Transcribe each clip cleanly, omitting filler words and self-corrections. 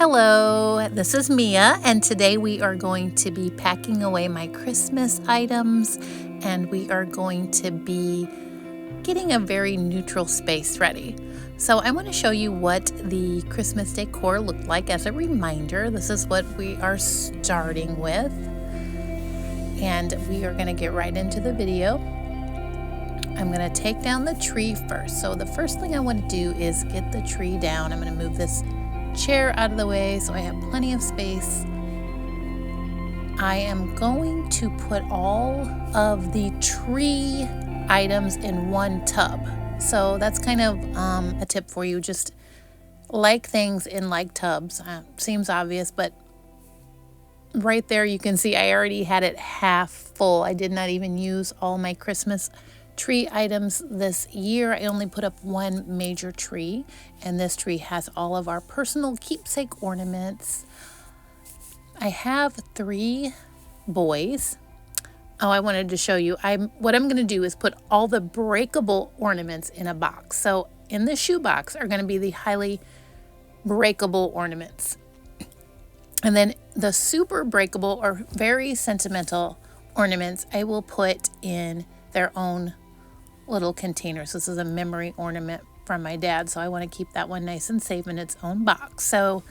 Hello, this is Mia, and today we are going to be packing away my Christmas items, and we are going to be getting a very neutral space ready. So I want to show you what the Christmas decor looked like as a reminder. This is what we are starting with, and we are going to get right into the video. I'm going to take down the tree first. So the first thing I want to do is get the tree down. I'm going to move this chair out of the way so I have plenty of space. I am going to put all of the tree items in one tub. So that's kind of a tip for you. Just like things in like tubs. Seems obvious, but right there you can see I already had it half full. I did not even use all my Christmas tree items this year. I only put up one major tree, and this tree has all of our personal keepsake ornaments. I have 3 boys. Oh, I wanted to show you. What I'm going to do is put all the breakable ornaments in a box. So in the shoe box are going to be the highly breakable ornaments. And then the super breakable or very sentimental ornaments I will put in their own little containers. This is a memory ornament from my dad, so I want to keep that one nice and safe in its own box. So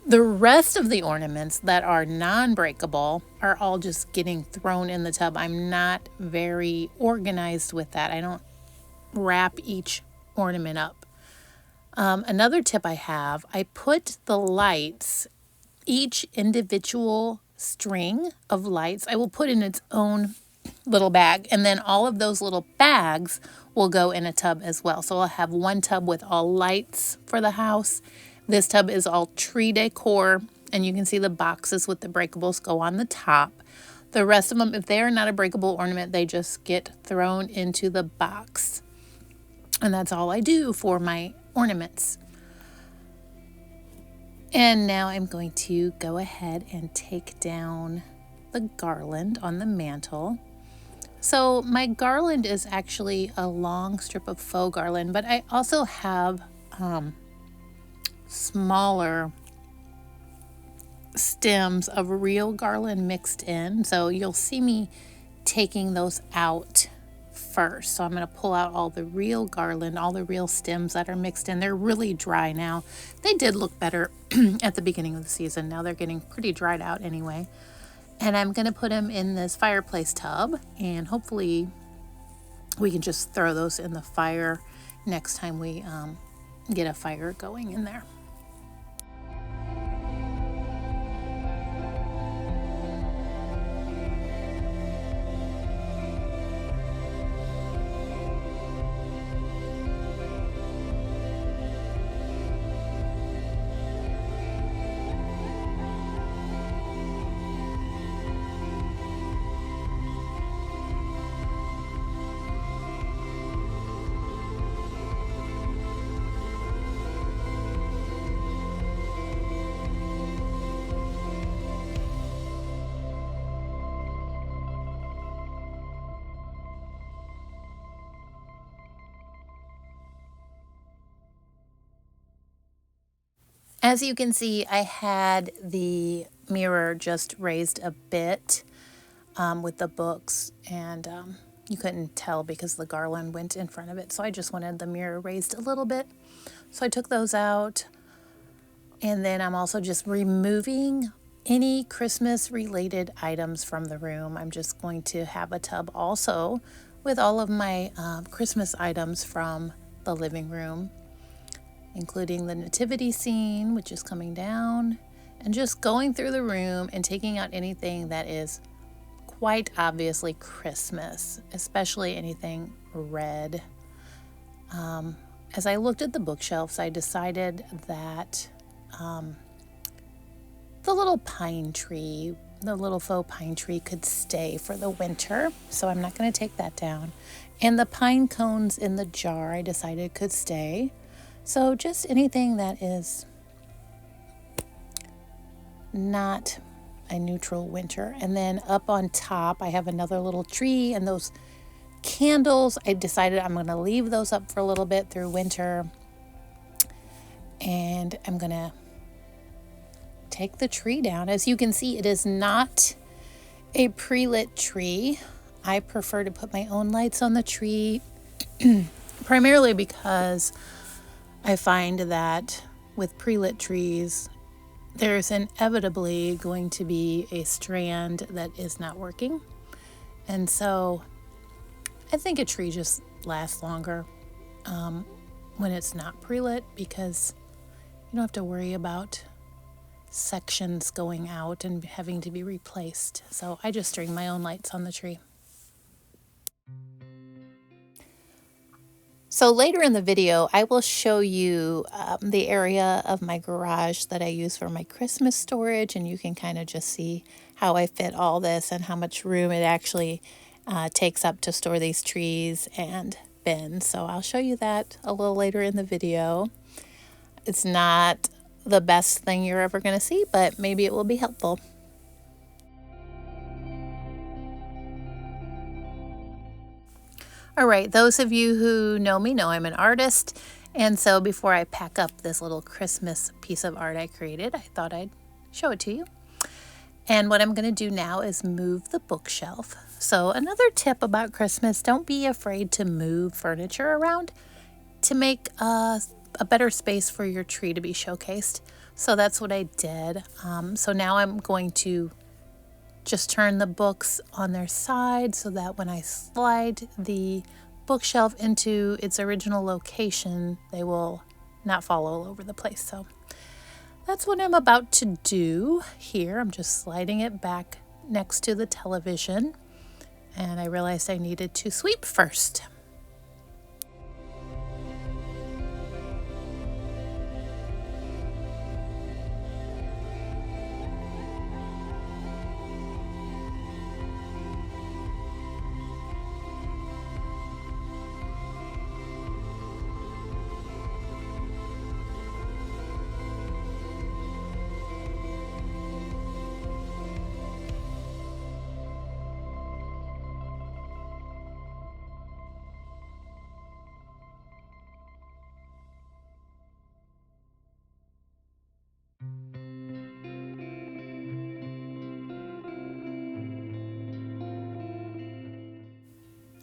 the rest of the ornaments that are non-breakable are all just getting thrown in the tub. I'm not very organized with that. I don't wrap each ornament up. Another tip I have, I put the lights, each individual string of lights, I will put in its own little bag, and then all of those little bags will go in a tub as well. So I'll have one tub with all lights for the house. This tub is all tree decor, and you can see the boxes with the breakables go on the top. The rest of them, if they are not a breakable ornament, they just get thrown into the box. And that's all I do for my ornaments. And now I'm going to go ahead and take down the garland on the mantle. So my garland is actually a long strip of faux garland, but I also have smaller stems of real garland mixed in. So you'll see me taking those out first. So I'm going to pull out all the real garland, all the real stems that are mixed in. They're really dry now. They did look better at the beginning of the season. Now they're getting pretty dried out anyway. And I'm going to put them in this fireplace tub, and hopefully we can just throw those in the fire next time we get a fire going in there. As you can see, I had the mirror just raised a bit with the books, and you couldn't tell because the garland went in front of it. So I just wanted the mirror raised a little bit. So I took those out, and then I'm also just removing any Christmas related items from the room. I'm just going to have a tub also with all of my Christmas items from the living room, including the nativity scene, which is coming down, and just going through the room and taking out anything that is quite obviously Christmas, especially anything red. As I looked at the bookshelves, I decided that the little pine tree, the little faux pine tree could stay for the winter, so I'm not going to take that down. And the pine cones in the jar I decided could stay. So just anything that is not a neutral winter. And then up on top, I have another little tree, and those candles, I decided I'm going to leave those up for a little bit through winter. And I'm going to take the tree down. As you can see, it is not a pre-lit tree. I prefer to put my own lights on the tree, primarily because I find that with pre-lit trees, there's inevitably going to be a strand that is not working. And so I think a tree just lasts longer when it's not pre-lit, because you don't have to worry about sections going out and having to be replaced. So I just string my own lights on the tree. So later in the video, I will show you the area of my garage that I use for my Christmas storage, and you can kind of just see how I fit all this and how much room it actually takes up to store these trees and bins. So I'll show you that a little later in the video. It's not the best thing you're ever going to see, but maybe it will be helpful. All right, those of you who know me know I'm an artist, and so before I pack up this little Christmas piece of art I created, I thought I'd show it to you. And what I'm going to do now is move the bookshelf. So another tip about Christmas, don't be afraid to move furniture around to make a better space for your tree to be showcased. So that's what I did. So now I'm going to just turn the books on their side so that when I slide the bookshelf into its original location, they will not fall all over the place. So that's what I'm about to do here. I'm just sliding it back next to the television, and I realized I needed to sweep first.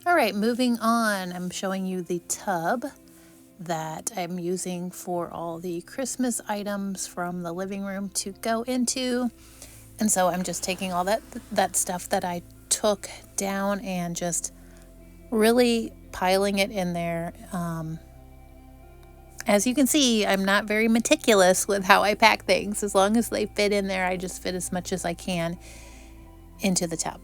All right, moving on, I'm showing you the tub that I'm using for all the Christmas items from the living room to go into. And so I'm just taking all that stuff that I took down and just really piling it in there. As you can see, I'm not very meticulous with how I pack things. As long as they fit in there, I just fit as much as I can into the tub.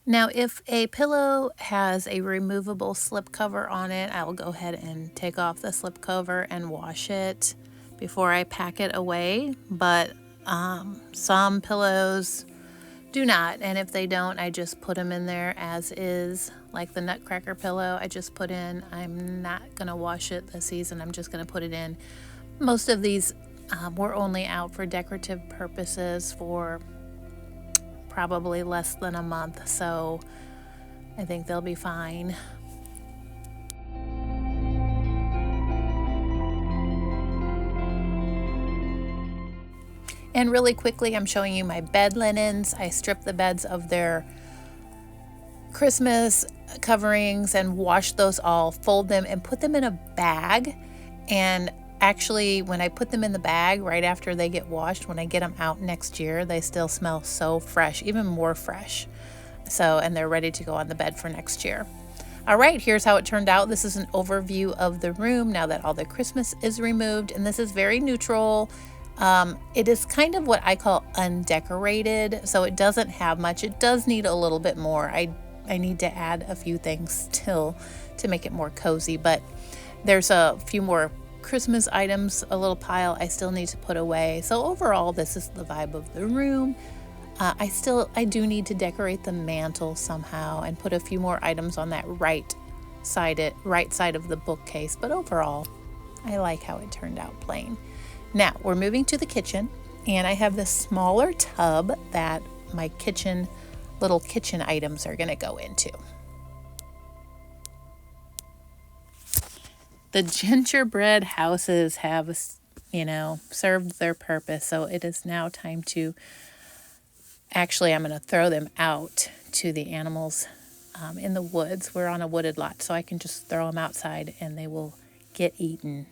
Now, if a pillow has a removable slip cover on it, I will go ahead and take off the slip cover and wash it before I pack it away. But some pillows do not, and if they don't, I just put them in there as is, like the Nutcracker pillow I just put in. I'm not going to wash it this season. I'm just going to put it in. Most of these were only out for decorative purposes for probably less than a month, so I think they'll be fine. And really quickly, I'm showing you my bed linens. I stripped the beds of their Christmas coverings and wash those all, fold them, and put them in a bag. And actually, when I put them in the bag right after they get washed, when I get them out next year, they still smell so fresh, even more fresh. So, and they're ready to go on the bed for next year. All right, here's how it turned out. This is an overview of the room now that all the Christmas is removed, and this is very neutral. It is kind of what I call undecorated, so it doesn't have much. It does need a little bit more. I need to add a few things still to make it more cozy, but there's a few more Christmas items, a little pile I still need to put away. So overall, this is the vibe of the room. I do need to decorate the mantle somehow and put a few more items on that right side of the bookcase, but overall, I like how it turned out plain. Now, we're moving to the kitchen, and I have this smaller tub that my little kitchen items are gonna go into. The gingerbread houses have, served their purpose, so it is now time to, actually, I'm gonna throw them out to the animals in the woods. We're on a wooded lot, so I can just throw them outside and they will get eaten.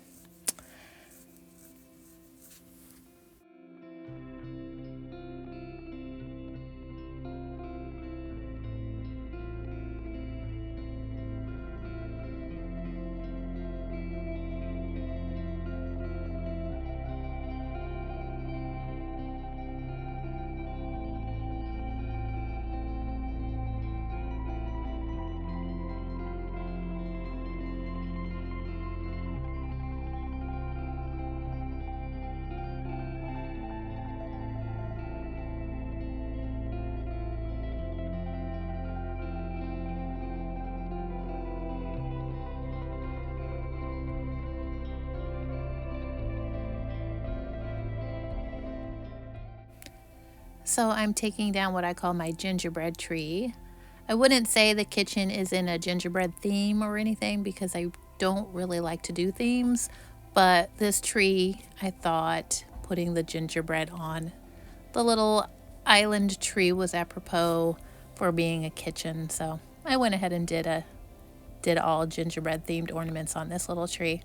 So I'm taking down what I call my gingerbread tree. I wouldn't say the kitchen is in a gingerbread theme or anything because I don't really like to do themes, but this tree, I thought putting the gingerbread on the little island tree was apropos for being a kitchen. So I went ahead and did all gingerbread themed ornaments on this little tree.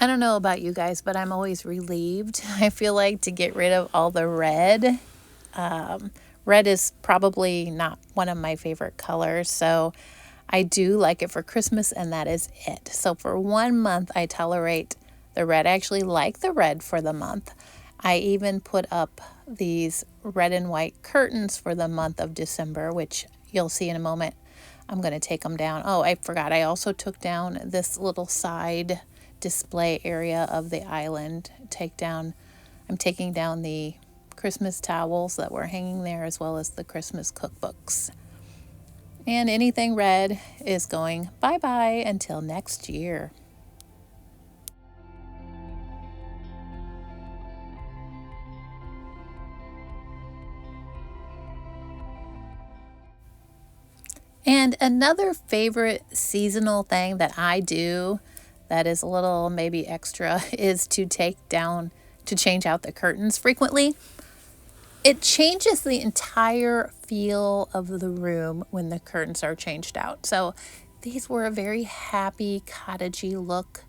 I don't know about you guys, but I'm always relieved. I feel like to get rid of all the red. Red is probably not one of my favorite colors, so I do like it for Christmas, and that is it. So for 1 month, I tolerate the red. I actually like the red for the month. I even put up these red and white curtains for the month of December, which you'll see in a moment. I'm going to take them down. Oh, I forgot. I also took down this little side display area of the island. I'm taking down the Christmas towels that were hanging there, as well as the Christmas cookbooks. And anything red is going bye-bye until next year. And another favorite seasonal thing that I do that is a little maybe extra is to change out the curtains frequently. It changes the entire feel of the room when the curtains are changed out. So these were a very happy, cottagey look,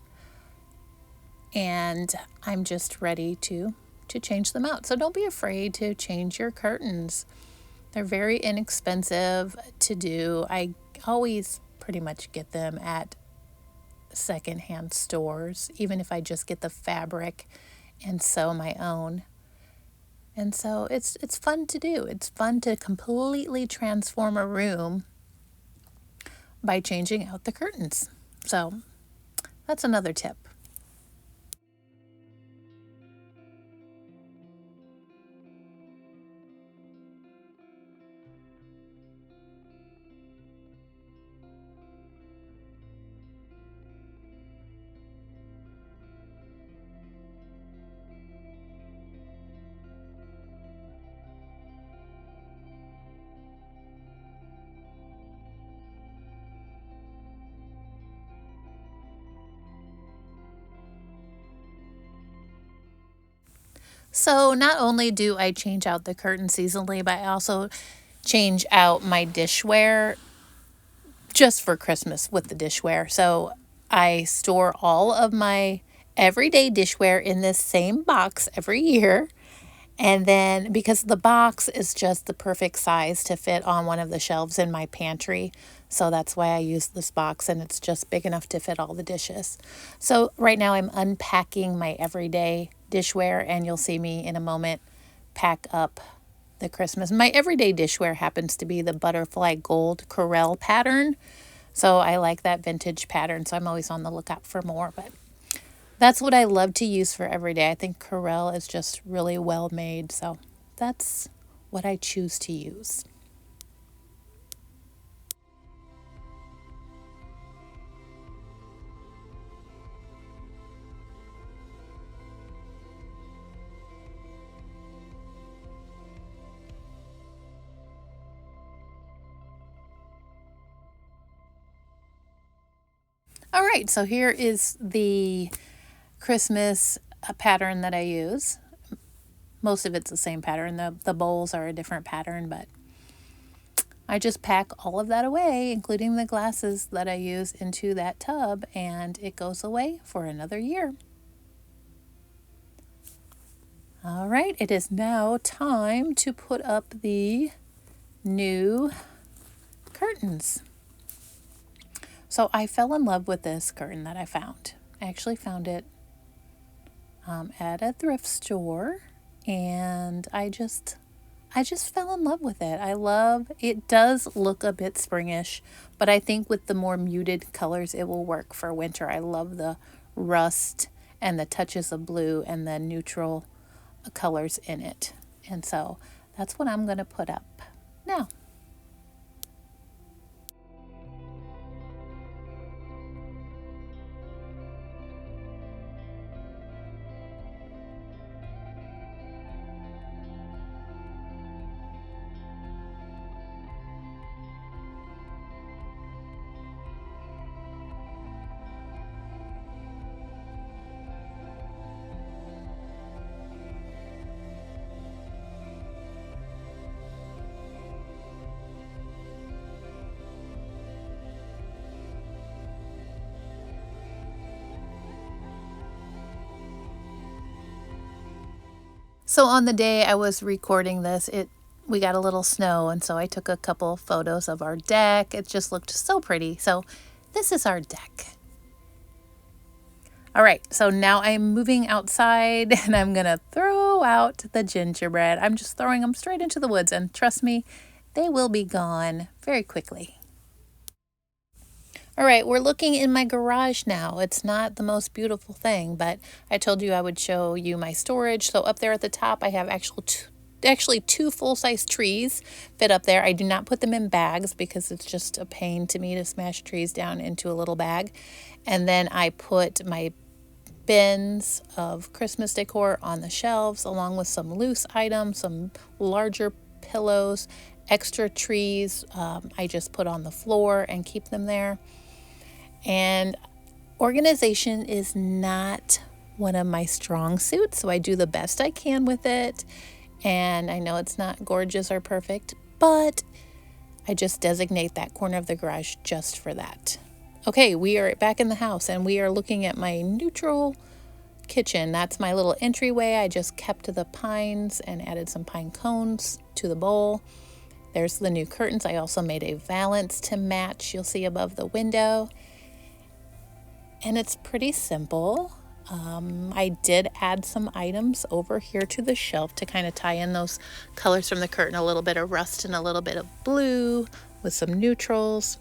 and I'm just ready to change them out. So don't be afraid to change your curtains. They're very inexpensive to do. I always pretty much get them at secondhand stores, even if I just get the fabric and sew my own. And so it's fun to do. It's fun to completely transform a room by changing out the curtains. So that's another tip. So not only do I change out the curtains seasonally, but I also change out my dishware just for Christmas with the dishware. So I store all of my everyday dishware in this same box every year. And then because the box is just the perfect size to fit on one of the shelves in my pantry. So that's why I use this box, and it's just big enough to fit all the dishes. So right now I'm unpacking my everyday dishware, and you'll see me in a moment pack up the Christmas. My everyday dishware happens to be the butterfly gold Corelle pattern. So I like that vintage pattern, so I'm always on the lookout for more. But that's what I love to use for every day. I think Corelle is just really well made, so that's what I choose to use. All right, so here is the Christmas pattern that I use. Most of it's the same pattern. The bowls are a different pattern, but I just pack all of that away, including the glasses that I use, into that tub, and it goes away for another year. All right, it is now time to put up the new curtains. So I fell in love with this curtain that I found. I actually found it at a thrift store, and I just fell in love with it. I love it. Does look a bit springish, but I think with the more muted colors it will work for winter. I love the rust and the touches of blue and the neutral colors in it. And so that's what I'm going to put up now. So on the day I was recording this, we got a little snow, and so I took a couple photos of our deck. It just looked so pretty. So this is our deck. All right, so now I'm moving outside, and I'm going to throw out the gingerbread. I'm just throwing them straight into the woods, and trust me, they will be gone very quickly. All right, we're looking in my garage now. It's not the most beautiful thing, but I told you I would show you my storage. So up there at the top, I have actually two full-size trees fit up there. I do not put them in bags because it's just a pain to me to smash trees down into a little bag. And then I put my bins of Christmas decor on the shelves, along with some loose items, some larger pillows, extra trees I just put on the floor and keep them there. And organization is not one of my strong suits, so I do the best I can with it. And I know it's not gorgeous or perfect, but I just designate that corner of the garage just for that. Okay, we are back in the house, and we are looking at my neutral kitchen. That's my little entryway. I just kept the pines and added some pine cones to the bowl. There's the new curtains. I also made a valance to match. You'll see above the window. And it's pretty simple. I did add some items over here to the shelf to kind of tie in those colors from the curtain, a little bit of rust and a little bit of blue with some neutrals.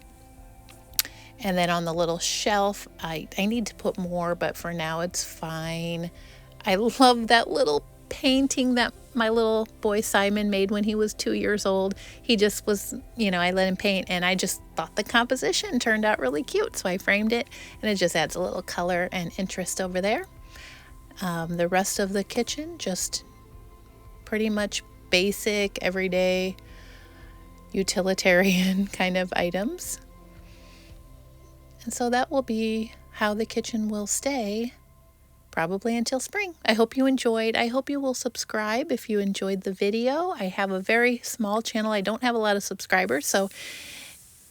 And then on the little shelf, I need to put more, but for now it's fine. I love that little painting that my little boy Simon made when he was 2 years old. He just was, I let him paint, and I just thought the composition turned out really cute, so I framed it, and it just adds a little color and interest over there. The rest of the kitchen, just pretty much basic, everyday, utilitarian kind of items. And so that will be how the kitchen will stay probably until spring. I hope you enjoyed. I hope you will subscribe if you enjoyed the video. I have a very small channel. I don't have a lot of subscribers, so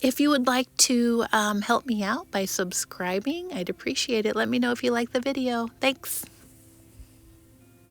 if you would like to help me out by subscribing, I'd appreciate it. Let me know if you like the video. Thanks.